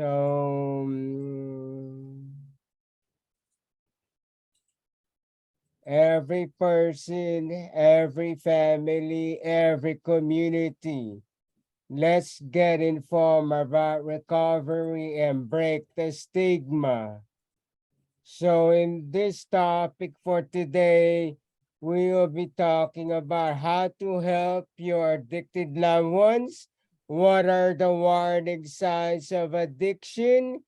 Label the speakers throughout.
Speaker 1: So every person, every family, every community, let's get informed about recovery and break the stigma. So in this topic for today, we will be talking about how to help your addicted loved ones. What are the warning signs of addiction?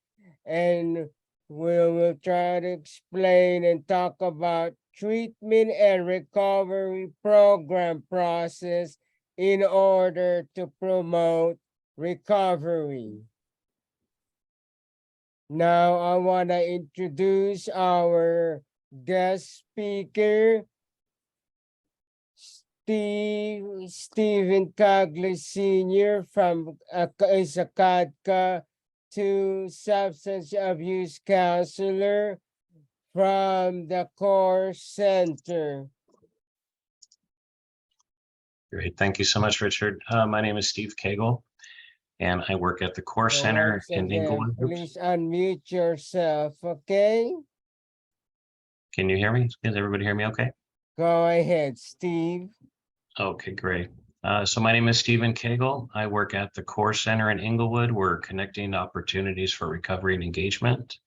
Speaker 1: And we will try to explain and talk about treatment and recovery program process in order to promote recovery. Now I want to introduce our guest speaker, Stephen Cagle Sr. from is a CADCA to substance abuse counselor from the Core Center.
Speaker 2: Great. Thank you so much, Richard. My name is Steve Cagle, and I work at the Core Center in Inglewood.
Speaker 1: Please unmute yourself, okay?
Speaker 2: Can you hear me? Can everybody hear me okay?
Speaker 1: Go ahead, Steve.
Speaker 2: Okay, great. So my name is Stephen Cagle. I work at the Core Center in Inglewood. We're connecting opportunities for recovery and engagement.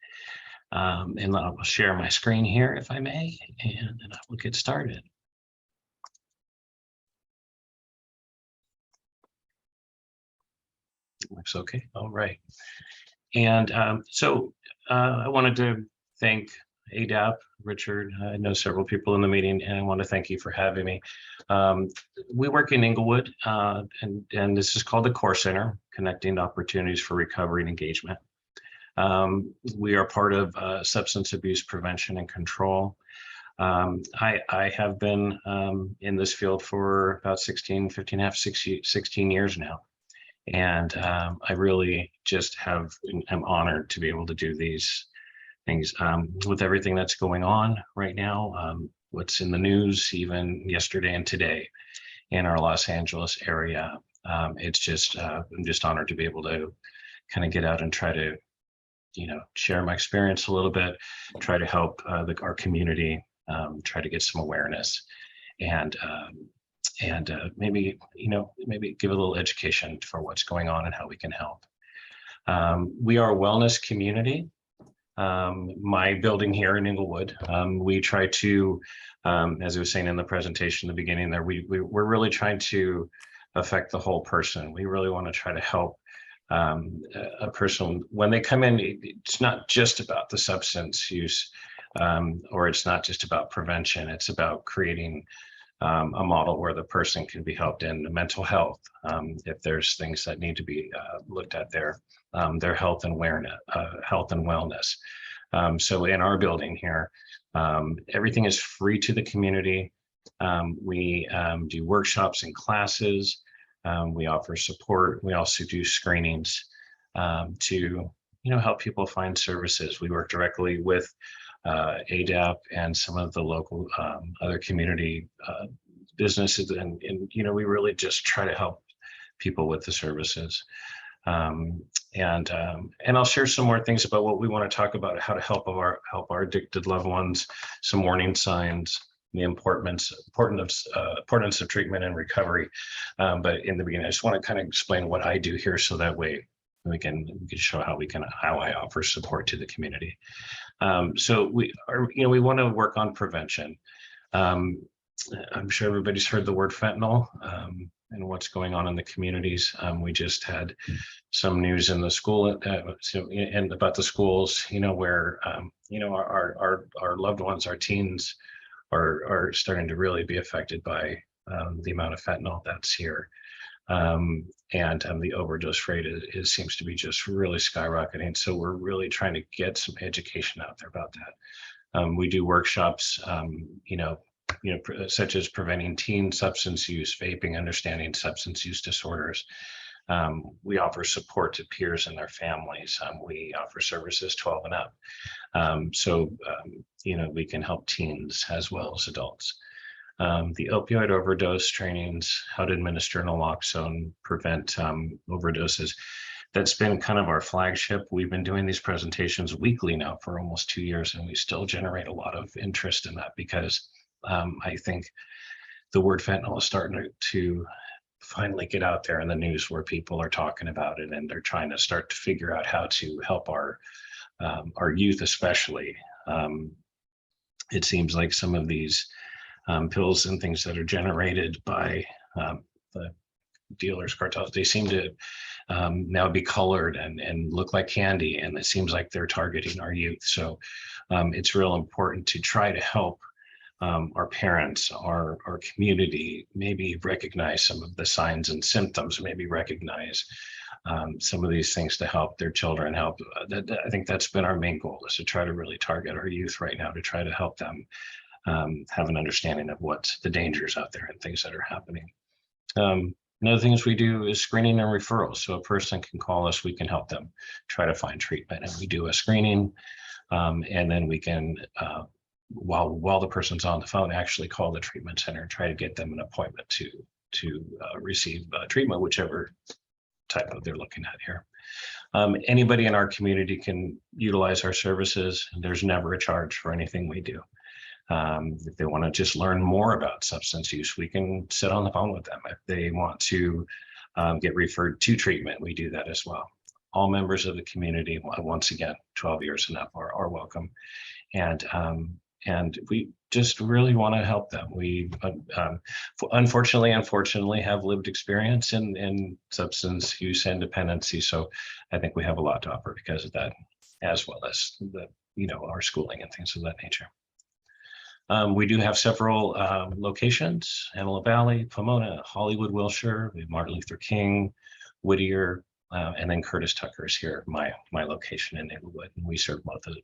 Speaker 2: And I'll share my screen here, if I may, and then I will get started. Looks okay. All right. And so I wanted to thank AADAP, Richard. I know several people in the meeting, and I want to thank you for having me. We work in Inglewood, and this is called the Core Center, Connecting Opportunities for Recovery and Engagement. We are part of substance abuse prevention and control. I have been in this field for about 16 years now. And I really just am honored to be able to do these things with everything that's going on right now, what's in the news, even yesterday and today in our Los Angeles area. It's just, I'm just honored to be able to kind of get out and try to, share my experience a little bit, try to help our community, try to get some awareness, and maybe give a little education for what's going on and how we can help. We are a wellness community. My building here in Inglewood, we try to, as I was saying in the presentation in the beginning there, we're really trying to affect the whole person. We really want to try to help a person when they come in. It's not just about the substance use, or it's not just about prevention. It's about creating a model where the person can be helped in mental health, if there's things that need to be looked at there, their health and wellness. So in our building here, everything is free to the community. We do workshops and classes. We offer support. We also do screenings to help people find services. We work directly with AADAP and some of the local other community businesses, and we really just try to help people with the services. And I'll share some more things about what we want to talk about, how to help our addicted loved ones, some warning signs, the importance of treatment and recovery. But in the beginning, I just want to kind of explain what I do here, so that way we can show how I offer support to the community. So we want to work on prevention. I'm sure everybody's heard the word fentanyl and what's going on in the communities. We just had some news in the school and about the schools, where our loved ones, our teens, are starting to really be affected by the amount of fentanyl that's here. And the overdose rate seems to be just really skyrocketing. So we're really trying to get some education out there about that. We do workshops, such as preventing teen substance use, vaping, understanding substance use disorders. We offer support to peers and their families. We offer services 12 and up. So we can help teens as well as adults. The opioid overdose trainings, how to administer naloxone, prevent overdoses. that's been kind of our flagship. We've been doing these presentations weekly now for almost 2 years, and we still generate a lot of interest in that because I think the word fentanyl is starting to finally get out there in the news where people are talking about it, and they're trying to start to figure out how to help our youth, especially. It seems like some of these pills and things that are generated by the dealers, cartels, they seem to now be colored and look like candy, and it seems like they're targeting our youth. So it's real important to try to help our parents, our community, maybe recognize some of the signs and symptoms, maybe recognize some of these things to help their children help. I think that's been our main goal, is to try to really target our youth right now, to try to help them have an understanding of what the dangers out there and things that are happening. Another things we do is screening and referrals. So a person can call us, we can help them try to find treatment, and we do a screening, and then we can, while the person's on the phone, actually call the treatment center and try to get them an appointment to receive treatment, whichever type of they're looking at here. Anybody in our community can utilize our services. There's never a charge for anything we do. If they want to just learn more about substance use, we can sit on the phone with them. If they want to get referred to treatment, we do that as well. All members of the community, once again, 12 years and up, are welcome. And we just really want to help them. We unfortunately have lived experience in substance use and dependency. So I think we have a lot to offer because of that, as well as our schooling and things of that nature. We do have several locations: Antelope Valley, Pomona, Hollywood, Wilshire. We have Martin Luther King, Whittier, and then Curtis Tucker is here, my location in Inglewood. And we serve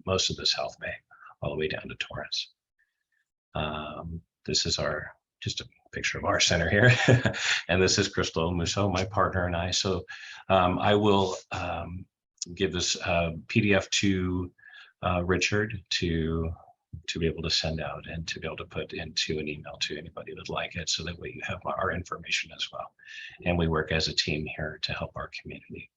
Speaker 2: most of the South Bay, all the way down to Torrance. This is just a picture of our center here. And this is Crystal Musso, my partner, and I. So I will give this PDF to Richard to be able to send out and to be able to put into an email to anybody that'd like it. So that way you have our information as well. And we work as a team here to help our community.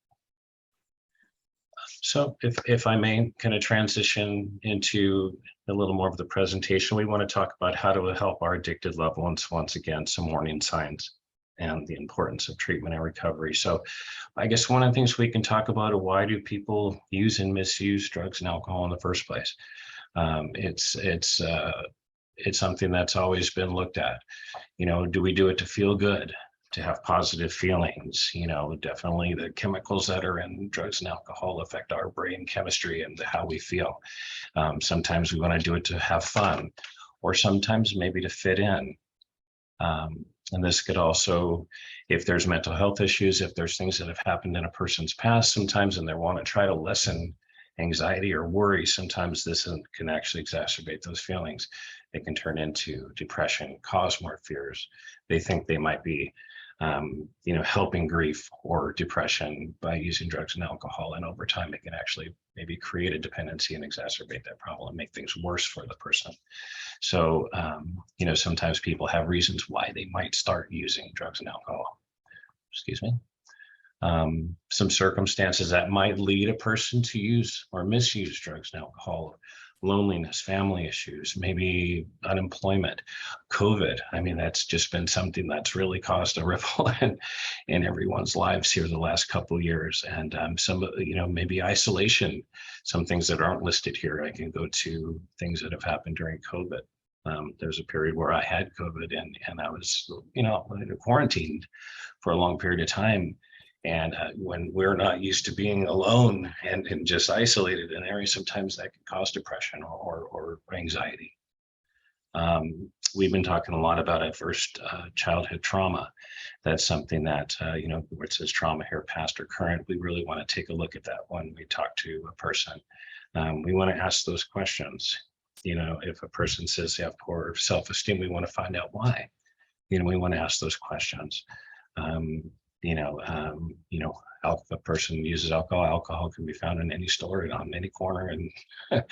Speaker 2: So if I may kind of transition into a little more of the presentation, we want to talk about how to help our addicted loved ones. Once again, some warning signs and the importance of treatment and recovery. So I guess one of the things we can talk about are, why do people use and misuse drugs and alcohol in the first place? It's something that's always been looked at. Do we do it to feel good, to have positive feelings? Definitely the chemicals that are in drugs and alcohol affect our brain chemistry and how we feel. Sometimes we want to do it to have fun, or sometimes maybe to fit in. And this could also, if there's mental health issues, if there's things that have happened in a person's past sometimes, and they want to try to lessen anxiety or worry, sometimes this can actually exacerbate those feelings. It can turn into depression, cause more fears. They think they might be helping grief or depression by using drugs and alcohol, and over time it can actually maybe create a dependency and exacerbate that problem and make things worse for the person. So sometimes people have reasons why they might start using drugs and alcohol. Excuse me. Some circumstances that might lead a person to use or misuse drugs and alcohol: loneliness, family issues, maybe unemployment, COVID. I mean, that's just been something that's really caused a ripple in everyone's lives here the last couple of years. And maybe isolation, some things that aren't listed here. I can go to things that have happened during COVID. There's a period where I had COVID and I was, quarantined for a long period of time. And when we're not used to being alone and just isolated in areas, sometimes that can cause depression or anxiety. We've been talking a lot about adverse childhood trauma. That's something that, where it says trauma here, past or current, we really want to take a look at that when we talk to a person. We want to ask those questions. If a person says they have poor self-esteem, we want to find out why. We want to ask those questions. If a person uses alcohol can be found in any store and on any corner and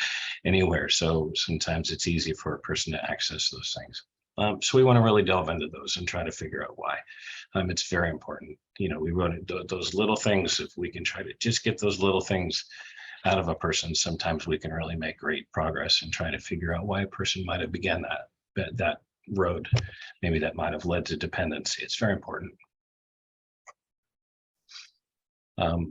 Speaker 2: anywhere. So sometimes it's easy for a person to access those things. So we want to really delve into those and try to figure out why. It's very important. You know, we run those little things. If we can try to just get those little things out of a person, sometimes we can really make great progress in trying to figure out why a person might have began that road, maybe that might have led to dependency. It's very important.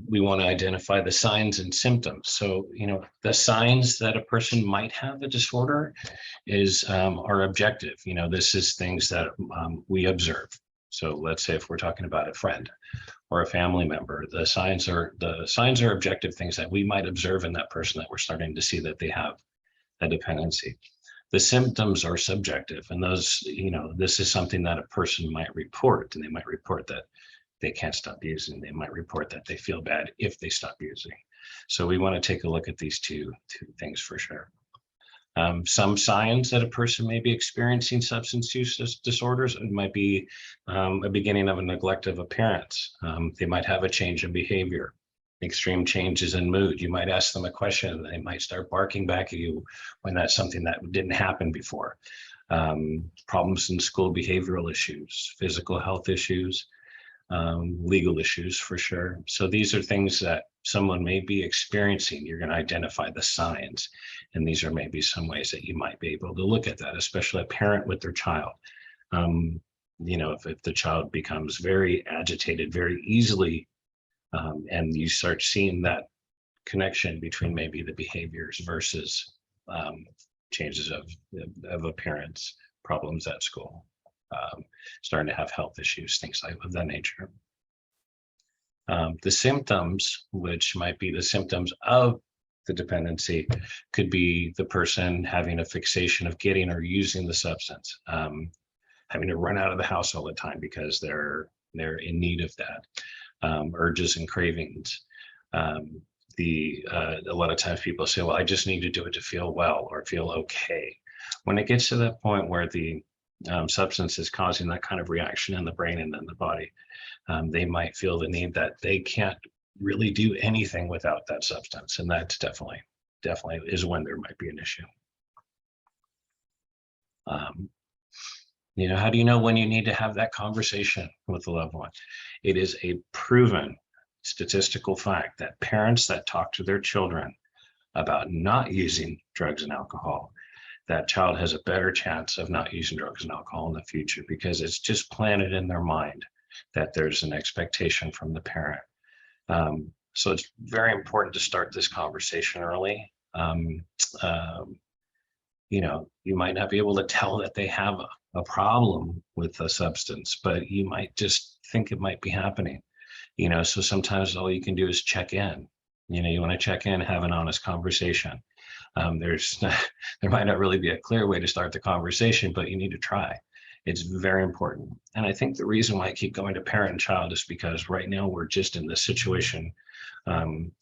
Speaker 2: We want to identify the signs and symptoms. So, you know, the signs that a person might have a disorder are objective. You know, this is things that we observe. So let's say if we're talking about a friend or a family member, the signs are objective things that we might observe in that person that we're starting to see that they have a dependency. The symptoms are subjective, and those, you know, this is something that a person might report, and they might report that they can't stop using. They might report that they feel bad if they stop using. So we want to take a look at these two things for sure. Some signs that a person may be experiencing substance use disorders, it might be a beginning of a neglect of appearance. They might have a change in behavior, extreme changes in mood. You might ask them a question and they might start barking back at you when that's something that didn't happen before. Problems in school, behavioral issues, physical health issues, legal issues for sure. So these are things that someone may be experiencing. You're going to identify the signs, and these are maybe some ways that you might be able to look at that, especially a parent with their child. You know, if the child becomes very agitated very easily, and you start seeing that connection between maybe the behaviors versus changes of appearance, problems at school. Starting to have health issues, things like of that nature. The symptoms, which might be the symptoms of the dependency, could be the person having a fixation of getting or using the substance, having to run out of the house all the time because they're in need of that, urges and cravings. A lot of times people say, well, I just need to do it to feel well or feel okay. When it gets to that point where the substance is causing that kind of reaction in the brain and in the body, they might feel the need that they can't really do anything without that substance, and that's definitely is when there might be an issue. You know, how do you know when you need to have that conversation with the loved one? It is a proven statistical fact that parents that talk to their children about not using drugs and alcohol, that child has a better chance of not using drugs and alcohol in the future, because it's just planted in their mind that there's an expectation from the parent. So it's very important to start this conversation early. You know, you might not be able to tell that they have a problem with a substance, but you might just think it might be happening. You know, so sometimes all you can do is check in. You know, you want to check in, have an honest conversation. There might not really be a clear way to start the conversation, but you need to try. It's very important. And I think the reason why I keep going to parent and child is because right now we're just in this situation. You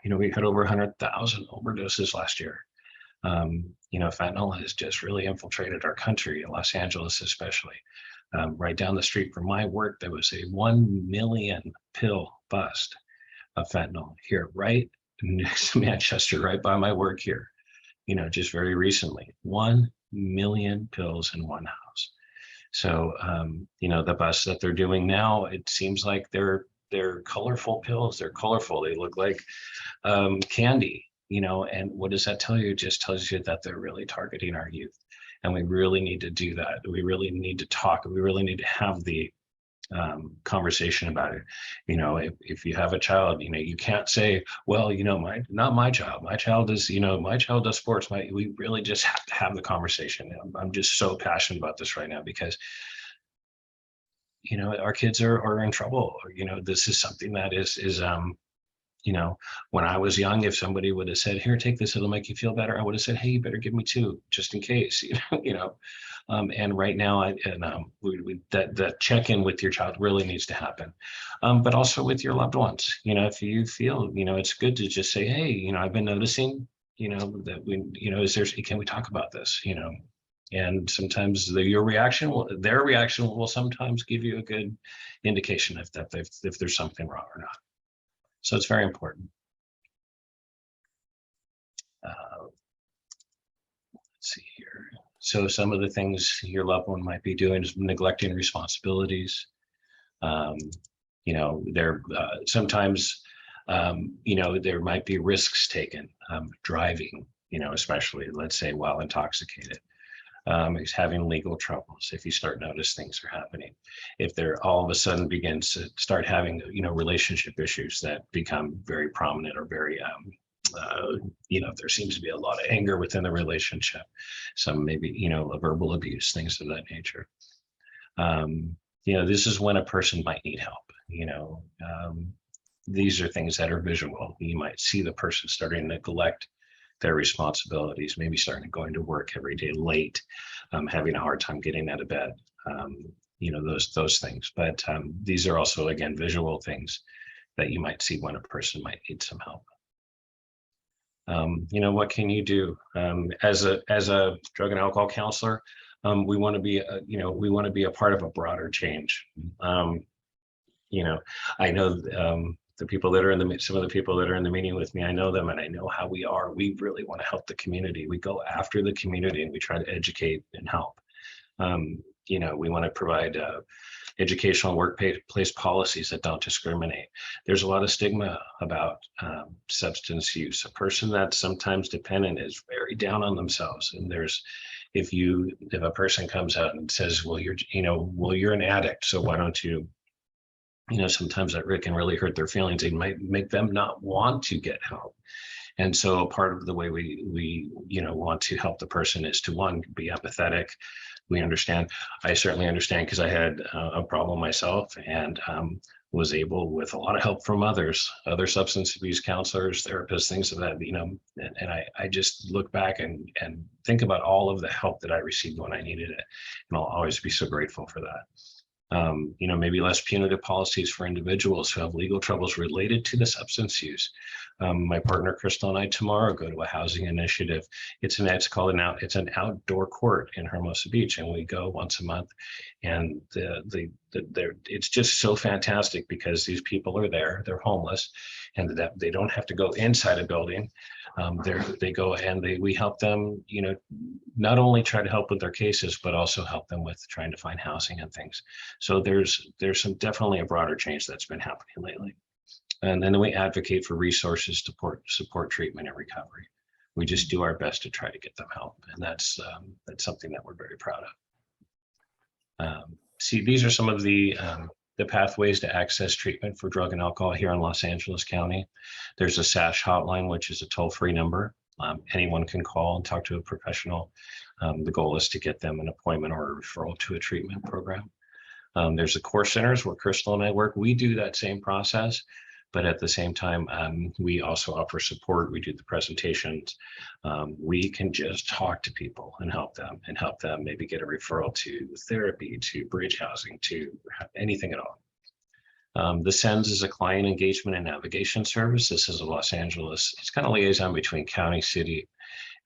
Speaker 2: know, we had over 100,000 overdoses last year. You know, fentanyl has just really infiltrated our country, in Los Angeles especially. Right down the street from my work, there was a 1 million pill bust of fentanyl here, right next to Manchester, right by my work here. You know, just very recently, 1 million pills in one house. So, you know, the busts that they're doing now, it seems like they're colorful pills. They're colorful. They look like candy, you know, and what does that tell you? It just tells you that they're really targeting our youth. And we really need to do that. We really need to talk. We really need to have the conversation about it. You know, if you have a child, you know, you can't say, well, you know, not my child. My child is, you know, my child does sports. We really just have to have the conversation. I'm just so passionate about this right now because, you know, our kids are in trouble. You know, this is something that is you know, when I was young, if somebody would have said, here, take this, it'll make you feel better, I would have said, hey, you better give me 2 just in case, you know. And right now, that check-in with your child really needs to happen, but also with your loved ones. You know, if you feel, you know, it's good to just say, hey, you know, I've been noticing, you know, that you know, can we talk about this, you know? And sometimes their reaction will sometimes give you a good indication if there's something wrong or not. So it's very important. Let's see here. So some of the things your loved one might be doing is neglecting responsibilities. Um, you know, there sometimes, you know, there might be risks taken, driving, you know, especially let's say while intoxicated, is having legal troubles. If you start notice things are happening, if they're all of a sudden begins to start having, you know, relationship issues that become very prominent or very, you know, there seems to be a lot of anger within the relationship, some maybe, you know, a verbal abuse, things of that nature. You know, this is when a person might need help, you know. These are things that are visual. You might see the person starting to neglect their responsibilities, maybe starting going to work every day late, having a hard time getting out of bed, you know, those things. But these are also, again, visual things that you might see when a person might need some help. You know, what can you do as a drug and alcohol counselor? We want to be, you know, we want to be a part of a broader change. You know, I know the people that are in the, some of the people that are in the meeting with me, I know them and I know how we are. We really want to help the community. We go after the community and we try to educate and help. You know, we want to provide educational workplace policies that don't discriminate. There's a lot of stigma about substance use. A person that's sometimes dependent is very down on themselves. And there's, if a person comes out and says, well, you're an addict, so why don't you, you know, sometimes that can really hurt their feelings. It might make them not want to get help. And so part of the way we you know, want to help the person is to, one, be empathetic. We understand. I certainly understand because I had a problem myself and was able, with a lot of help from others, other substance abuse counselors, therapists, things of that, you know, and I just look back and think about all of the help that I received when I needed it. And I'll always be so grateful for that. You know, maybe less punitive policies for individuals who have legal troubles related to the substance use. My partner Crystal and I tomorrow go to a housing initiative. It's an outdoor court in Hermosa Beach, and we go once a month. And it's just so fantastic because these people are there, they're homeless, and that they don't have to go inside a building. They go and we help them, you know, not only try to help with their cases, but also help them with trying to find housing and things. So there's some definitely a broader change that's been happening lately. And then we advocate for resources to support treatment and recovery. We just do our best to try to get them help. And that's something that we're very proud of. See, these are some of the pathways to access treatment for drug and alcohol here in Los Angeles County. There's a SASH hotline, which is a toll-free number. Anyone can call and talk to a professional. The goal is to get them an appointment or a referral to a treatment program. There's the core centers where Crystal and I work. We do that same process, but at the same time, we also offer support. We do the presentations. We can just talk to people and help them maybe get a referral to therapy, to bridge housing, to anything at all. The SENS is a client engagement and navigation service. This is a Los Angeles, it's kind of liaison between county, city,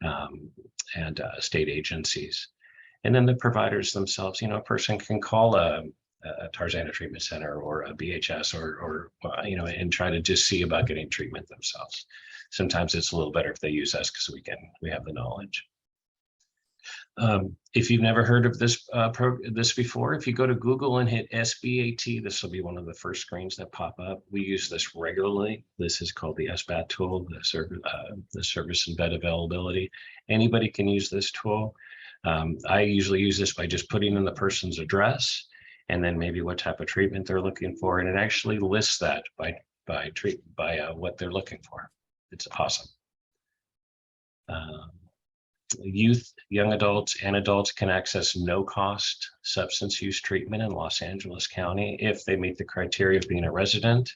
Speaker 2: and state agencies. And then the providers themselves, you know, a person can call a Tarzana Treatment Center or a BHS or you know, and try to just see about getting treatment themselves. Sometimes it's a little better if they use us because we have the knowledge. If you've never heard of this before, if you go to Google and hit SBAT, this will be one of the first screens that pop up. We use this regularly. This is called the SBAT tool, the service and bed availability. Anybody can use this tool. I usually use this by just putting in the person's address and then maybe what type of treatment they're looking for, and it actually lists that by what they're looking for. It's awesome. Youth, young adults, and adults can access no-cost substance use treatment in Los Angeles County if they meet the criteria of being a resident,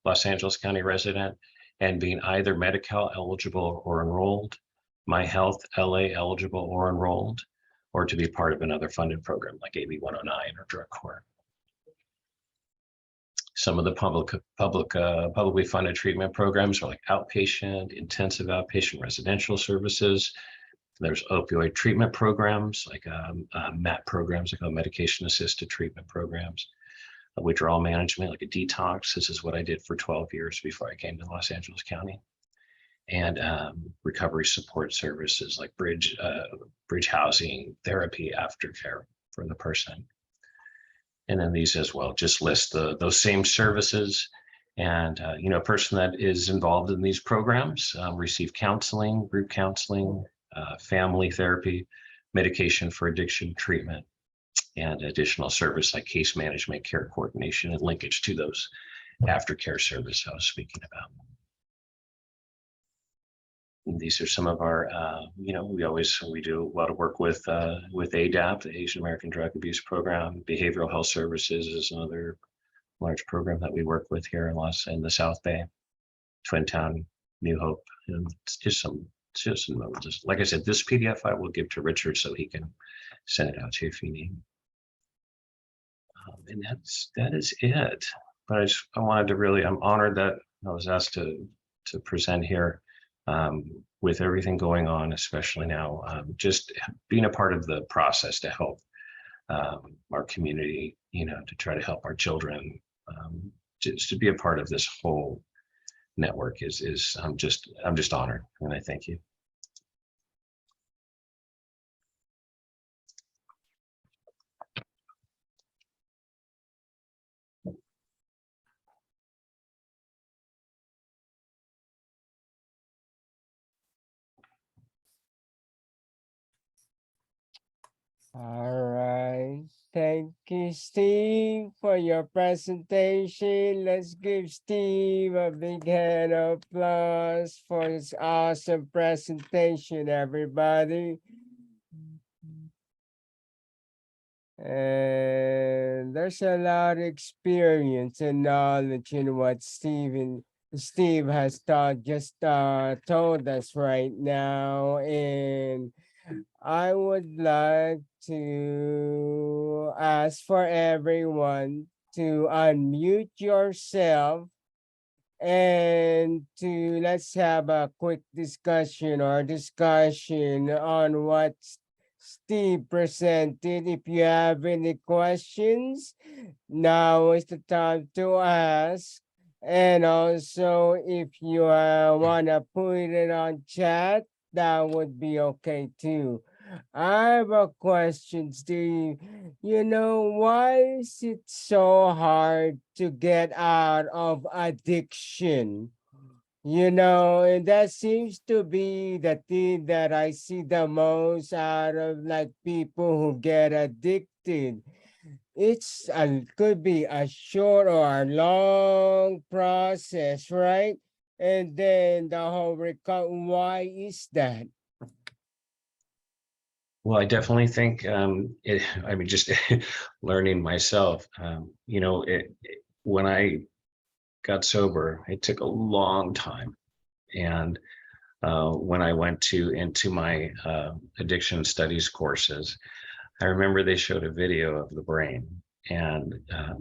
Speaker 2: Los Angeles County resident, and being either Medi-Cal eligible or enrolled, My Health LA eligible or enrolled, or to be part of another funded program like AB 109 or Drug Court. Some of the publicly funded treatment programs are like outpatient, intensive outpatient residential services. There's opioid treatment programs like MAT programs, like medication assisted treatment programs, withdrawal management, like a detox. This is what I did for 12 years before I came to Los Angeles County. and recovery support services like bridge housing, therapy, aftercare for the person. And then these as well just list those same services. And a person that is involved in these programs receive counseling, group counseling, family therapy, medication for addiction treatment, and additional service like case management, care coordination, and linkage to those aftercare service I was speaking about. And these are some of our, we do a lot of work with AADAP, the Asian American Drug Abuse Program. Behavioral Health Services is another large program that we work with here in the South Bay, Twin Town, New Hope, and it's just like I said, this PDF I will give to Richard so he can send it out to you if you need. And that is it. But I wanted to really, I'm honored that I was asked to present here with everything going on, especially now, just being a part of the process to help our community, to try to help our children, just to be a part of this whole network is I'm just honored, and I thank you.
Speaker 1: All right. Thank you, Steve, for your presentation. Let's give Steve a big hand of applause for his awesome presentation, everybody. And there's a lot of experience and knowledge in what Steve has told us right now. And I would like to ask for everyone to unmute yourself and let's have a quick discussion on what Steve presented. If you have any questions, now is the time to ask. And also, if you want to put it on chat, that would be okay too. I have a question, Steve. Why is it so hard to get out of addiction? And that seems to be the thing that I see the most out of like people who get addicted. Could be a short or a long process, right? And then the whole why is that?
Speaker 2: Well, I definitely think just learning myself, when I got sober, it took a long time. And when I went into my addiction studies courses, I remember they showed a video of the brain and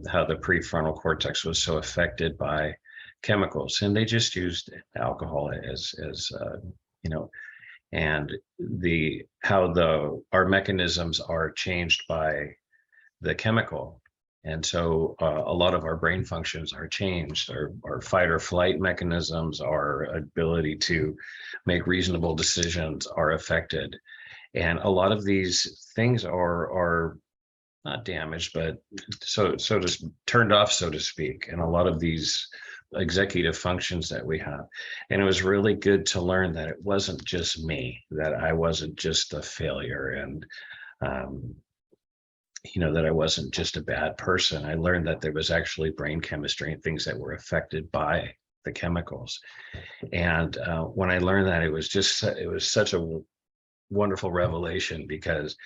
Speaker 2: how the prefrontal cortex was so affected by chemicals, and they just used alcohol as and our mechanisms are changed by the chemical. And so a lot of our brain functions are changed. Our fight or flight mechanisms, our ability to make reasonable decisions are affected. And a lot of these things are not damaged, but so to turned off, so to speak. And a lot of these executive functions that we have. And it was really good to learn that it wasn't just me, that I wasn't just a failure, and that I wasn't just a bad person. I learned that there was actually brain chemistry and things that were affected by the chemicals. And when I learned that, it was such a wonderful revelation, because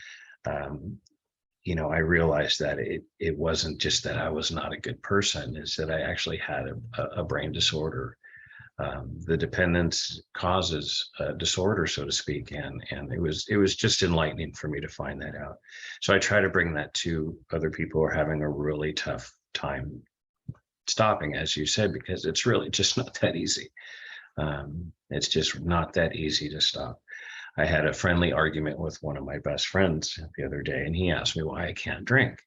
Speaker 2: I realized that it wasn't just that I was not a good person, it's that I actually had a brain disorder. The dependence causes a disorder, so to speak, and it was just enlightening for me to find that out. So I try to bring that to other people who are having a really tough time stopping, as you said, because it's really just not that easy. It's just not that easy to stop. I had a friendly argument with one of my best friends the other day, and he asked me why I can't drink.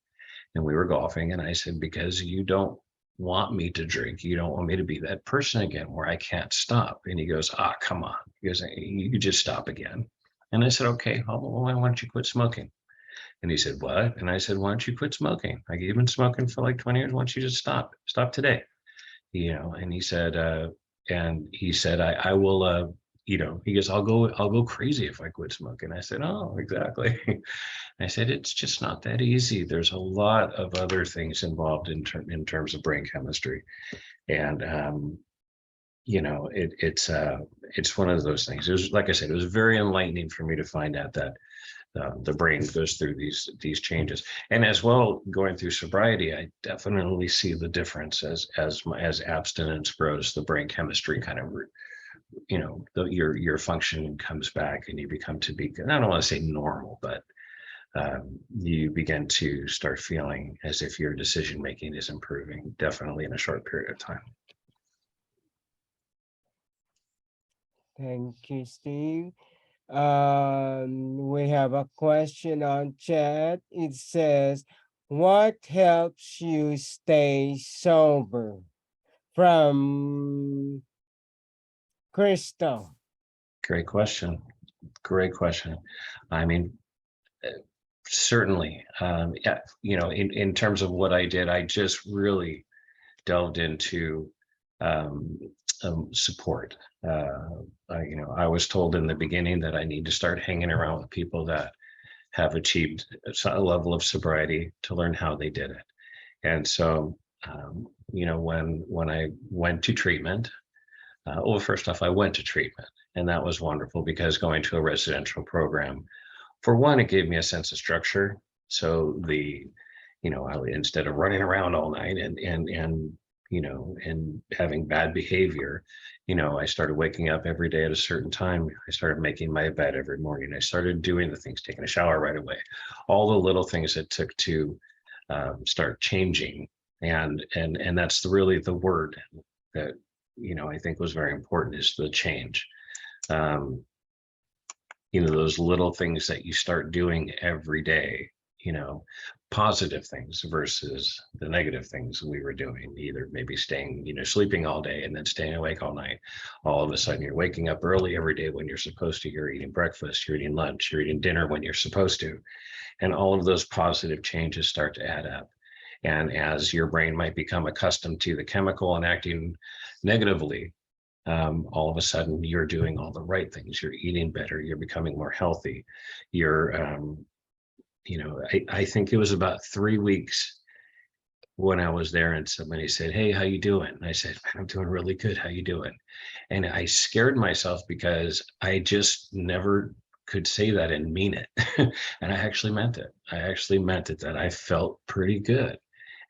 Speaker 2: And we were golfing, and I said, because you don't want me to drink. You don't want me to be that person again where I can't stop. And he goes, ah, come on. He goes, you just stop again. And I said, okay, well, why don't you quit smoking? And he said, what? And I said, why don't you quit smoking? Like, you've been smoking for like 20 years. Why don't you just stop today? And he said, I will, he goes, I'll go crazy if I quit smoking. I said, oh, exactly. I said, it's just not that easy. There's a lot of other things involved in terms of brain chemistry. And, it's one of those things. It was, like I said, it was very enlightening for me to find out that the brain goes through these changes. And as well, going through sobriety, I definitely see the difference as abstinence grows, the brain chemistry kind of, your function comes back and you become to be, I don't want to say normal, but you begin to start feeling as if your decision making is improving, definitely in a short period of time.
Speaker 1: Thank you, Steve. We have a question on chat. It says, what helps you stay sober? From Crystal.
Speaker 2: Great question. I mean, certainly, in terms of what I did, I just really delved into support. I was told in the beginning that I need to start hanging around with people that have achieved a level of sobriety to learn how they did it. And so, when I went to treatment, first off, I went to treatment, and that was wonderful because going to a residential program, for one, it gave me a sense of structure. So instead of running around all night and having bad behavior, I started waking up every day at a certain time. I started making my bed every morning. I started doing the things, taking a shower right away, all the little things it took to start changing. And that's really the word that, I think was very important, is the change. Those little things that you start doing every day, positive things versus the negative things we were doing, either maybe staying, sleeping all day and then staying awake all night. All of a sudden you're waking up early every day when you're supposed to, you're eating breakfast, you're eating lunch, you're eating dinner when you're supposed to. And all of those positive changes start to add up. And as your brain might become accustomed to the chemical and acting negatively, all of a sudden you're doing all the right things. You're eating better, you're becoming more healthy. I think it was about 3 weeks when I was there and somebody said, hey, how you doing? And I said, I'm doing really good. How you doing? And I scared myself because I just never could say that and mean it. And I actually meant it. That I felt pretty good.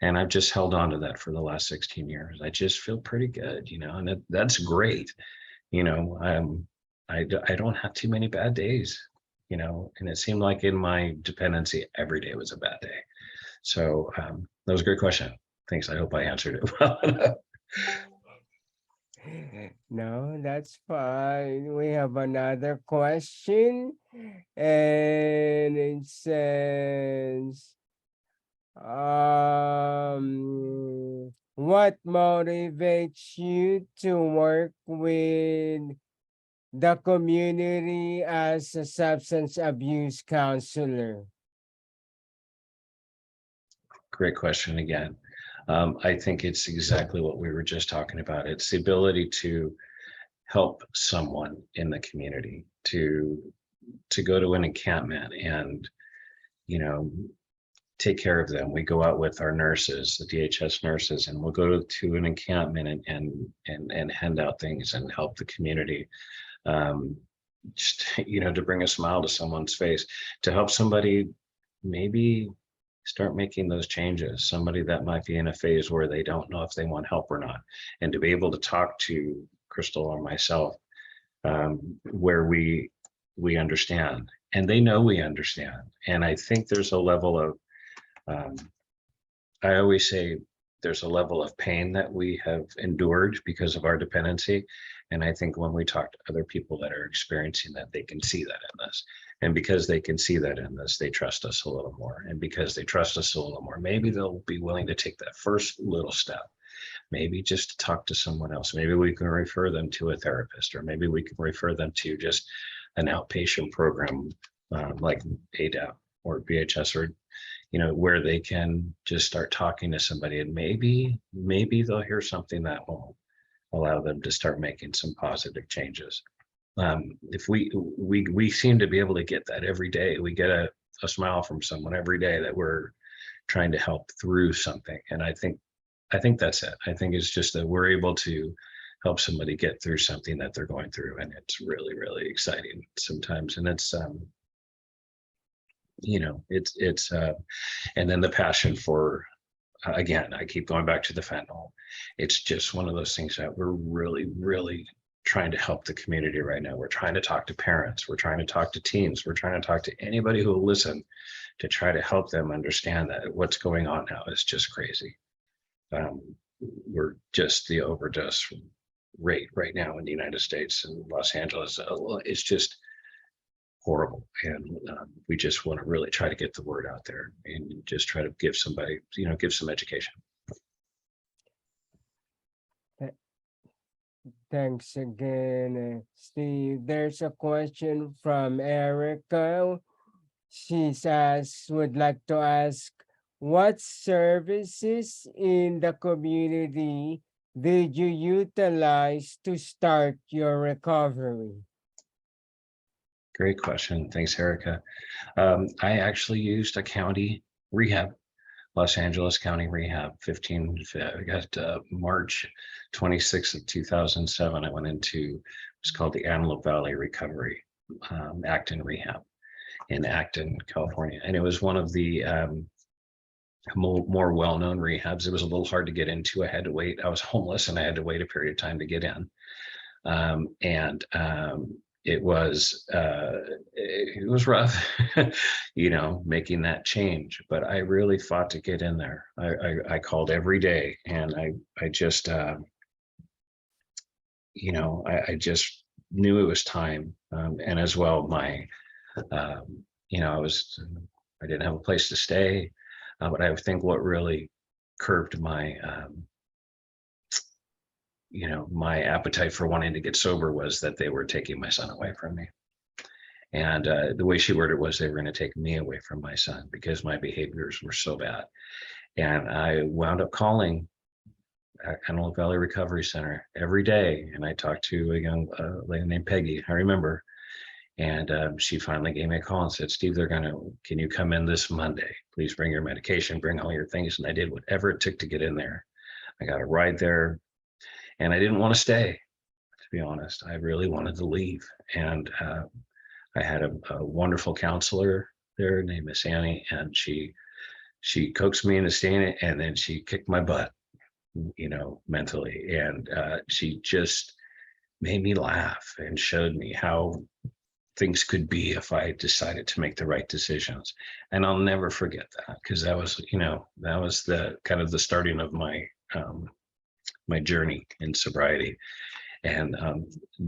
Speaker 2: And I've just held on to that for the last 16 years. I just feel pretty good, and that's great. I don't have too many bad days, and it seemed like in my dependency, every day was a bad day. So that was a great question. Thanks. I hope I answered it well.
Speaker 1: No, that's fine. We have another question, and it says, what motivates you to work with the community as a substance abuse counselor?
Speaker 2: Great question again. I think it's exactly what we were just talking about. It's the ability to help someone in the community, to go to an encampment and, take care of them. We go out with our nurses, the DHS nurses, and we'll go to an encampment and hand out things and help the community. Just, to bring a smile to someone's face, to help somebody maybe start making those changes, somebody that might be in a phase where they don't know if they want help or not, and to be able to talk to Crystal or myself, where we understand and they know we understand. And I think there's a level of, I always say there's a level of pain that we have endured because of our dependency. And I think when we talk to other people that are experiencing that, they can see that in us. And because they can see that in us, they trust us a little more. And because they trust us a little more, maybe they'll be willing to take that first little step. maybe just to talk to someone else. Maybe we can refer them to a therapist, or maybe we can refer them to just an outpatient program like AADAP or BHS, or where they can just start talking to somebody, and maybe they'll hear something that will allow them to start making some positive changes. If we seem to be able to get that every day. We get a smile from someone every day that we're trying to help through something. And I think that's it. I think it's just that we're able to help somebody get through something that they're going through. And it's really, really exciting sometimes. And it's, and then the passion for, again, I keep going back to the fentanyl. It's just one of those things that we're really, really trying to help the community right now. We're trying to talk to parents. We're trying to talk to teens. We're trying to talk to anybody who will listen, to try to help them understand that what's going on now is just crazy. We're just, the overdose rate right now in the United States and Los Angeles, it's just horrible. And we just want to really try to get the word out there and just try to give somebody, give some education.
Speaker 1: Thanks again, Steve. There's a question from Erica. She would like to ask, what services in the community did you utilize to start your recovery?
Speaker 2: Great question. Thanks, Erica. I actually used a county rehab, Los Angeles County Rehab. I got March 26th of 2007. I went into, it's called the Antelope Valley Recovery, Acton Rehab in Acton, California. And it was one of the more well-known rehabs. It was a little hard to get into. I had to wait. I was homeless and I had to wait a period of time to get in. It was rough, making that change, but I really fought to get in there. I called every day, and I just, I just knew it was time. And as well, I didn't have a place to stay, but I think what really curbed my, my appetite for wanting to get sober was that they were taking my son away from me. And the way she worded it was they were going to take me away from my son because my behaviors were so bad. And I wound up calling Antelope Valley Recovery Center every day. And I talked to a young lady named Peggy, I remember. And she finally gave me a call and said, Steve, can you come in this Monday? Please bring your medication, bring all your things. And I did whatever it took to get in there. I got a ride there. And I didn't want to stay, to be honest. I really wanted to leave. And I had a wonderful counselor there named Miss Annie, and she coaxed me into staying, and then she kicked my butt, mentally. And she just made me laugh and showed me how things could be if I decided to make the right decisions. And I'll never forget that, because that was the kind of the starting of my my journey in sobriety. And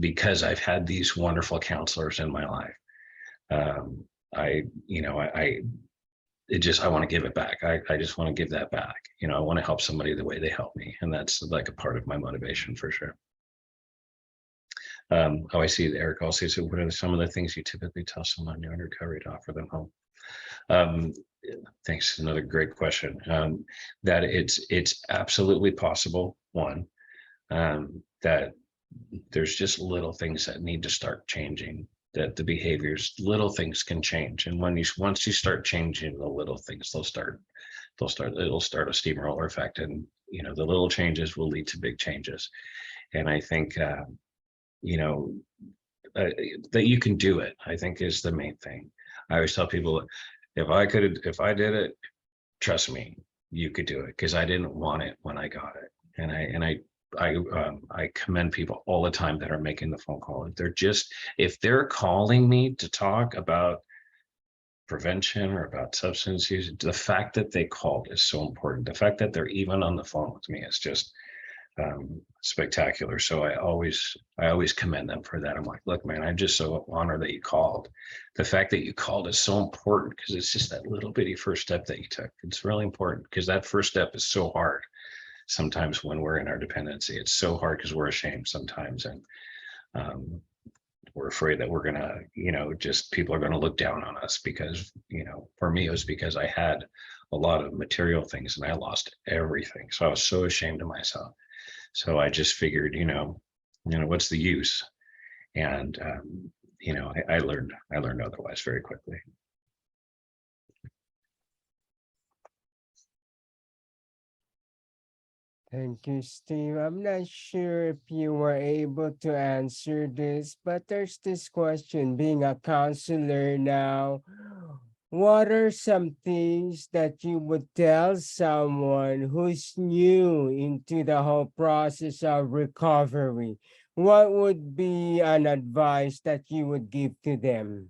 Speaker 2: because I've had these wonderful counselors in my life, I want to give it back. I just want to give that back. I want to help somebody the way they help me. And that's like a part of my motivation for sure. I see Eric also said, what are some of the things you typically tell someone new in recovery to offer them home? Thanks. Another great question. That it's absolutely possible. One, that there's just little things that need to start changing, that the behaviors, little things can change. And once you start changing the little things, it'll start a steamroller effect. And, the little changes will lead to big changes. And I think, that you can do it, I think is the main thing. I always tell people, if I did it, trust me, you could do it, because I didn't want it when I got it. And I commend people all the time that are making the phone call. If they're calling me to talk about prevention or about substance use, the fact that they called is so important. The fact that they're even on the phone with me is just spectacular. So I always commend them for that. I'm like, look, man, I'm just so honored that you called. The fact that you called is so important, because it's just that little bitty first step that you took. It's really important, because that first step is so hard. sometimes when we're in our dependency. It's so hard because we're ashamed sometimes, and we're afraid that we're gonna, just people are gonna look down on us because, for me, it was because I had a lot of material things and I lost everything. So I was so ashamed of myself. So I just figured, what's the use? And I learned otherwise very quickly.
Speaker 1: Thank you, Steve. I'm not sure if you were able to answer this, but there's this question. Being a counselor now, what are some things that you would tell someone who's new into the whole process of recovery? What would be an advice that you would give to them?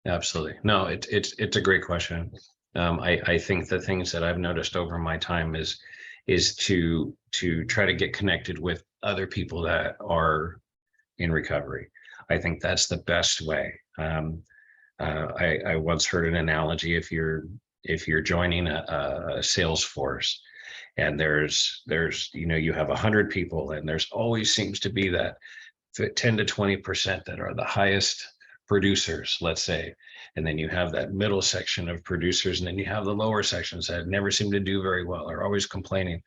Speaker 2: Absolutely. No, it's a great question. I think the things that I've noticed over my time is to try to get connected with other people that are in recovery. I think that's the best way. I once heard an analogy: if you're joining a sales force, and there's you have 100 people, and there's always seems to be that 10 to 20% that are the highest producers, let's say. And then you have that middle section of producers, and then you have the lower sections that never seem to do very well, are always complaining.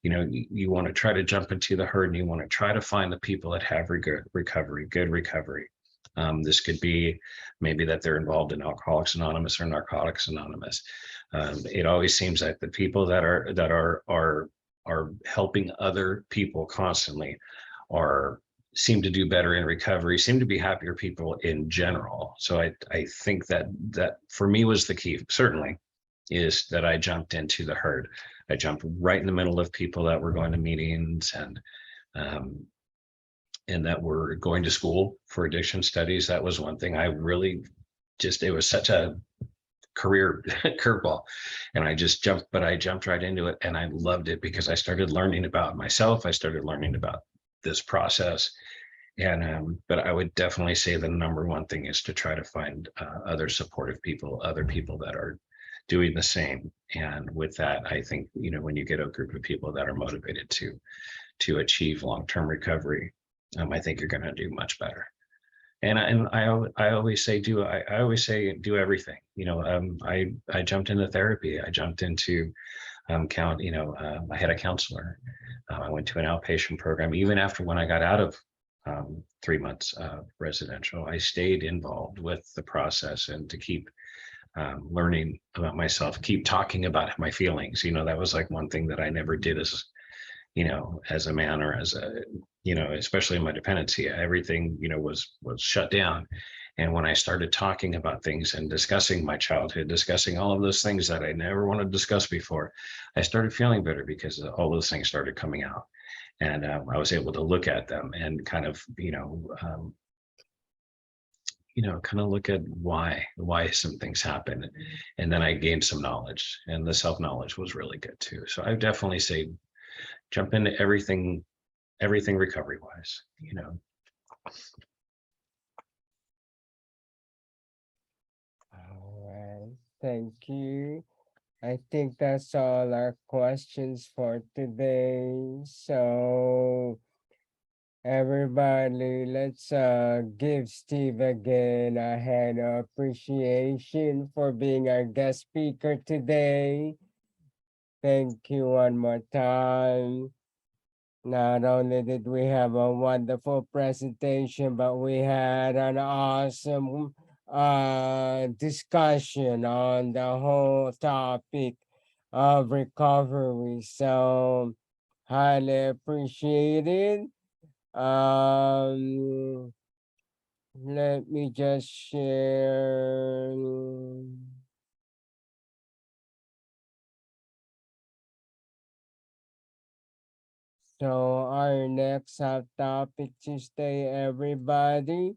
Speaker 2: You want to try to jump into the herd, and you want to try to find the people that have good recovery. This could be maybe that they're involved in Alcoholics Anonymous or Narcotics Anonymous. It always seems like the people that are helping other people constantly are seem to do better in recovery, seem to be happier people in general. So I think that for me was the key, certainly, is that I jumped into the herd. I jumped right in the middle of people that were going to meetings and that were going to school for addiction studies. That was one thing I really it was such a career curveball, and I jumped right into it, and I loved it because I started learning about myself. I started learning about this process. And but I would definitely say the number one thing is to try to find other supportive people, other people that are doing the same. And with that, I think, when you get a group of people that are motivated to achieve long-term recovery, I think you're going to do much better. And I always say do everything. I jumped into therapy. I jumped into I had a counselor. I went to an outpatient program. Even after when I got out of 3 months residential, I stayed involved with the process, and to keep learning about myself, keep talking about my feelings. That was like one thing that I never did as a man, or as a, especially in my dependency. Everything, was shut down. And when I started talking about things and discussing my childhood, discussing all of those things that I never wanted to discuss before, I started feeling better because all those things started coming out. And I was able to look at them and kind of, kind of look at why some things happen. And then I gained some knowledge, and the self-knowledge was really good too. So I definitely say jump into everything recovery wise.
Speaker 1: All right. Thank you. I think that's all our questions for today. So everybody, let's give Steve again a hand of appreciation for being our guest speaker today. Thank you one more time. Not only did we have a wonderful presentation, but we had an awesome discussion on the whole topic of recovery. So highly appreciated. Let me just share. So our next topic Tuesday, everybody,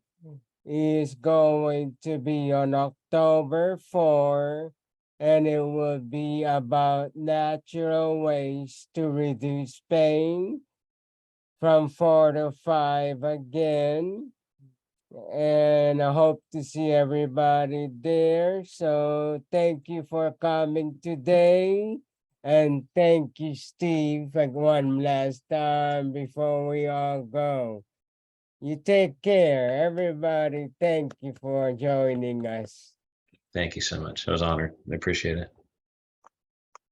Speaker 1: is going to be on October 4, and it will be about natural ways to reduce pain from 4 to 5 again. And I hope to see everybody there. So thank you for coming today. And thank you, Steve, for one last time before we all go. You take care, everybody. Thank you for joining us.
Speaker 2: Thank you so much. I was honored. I appreciate it.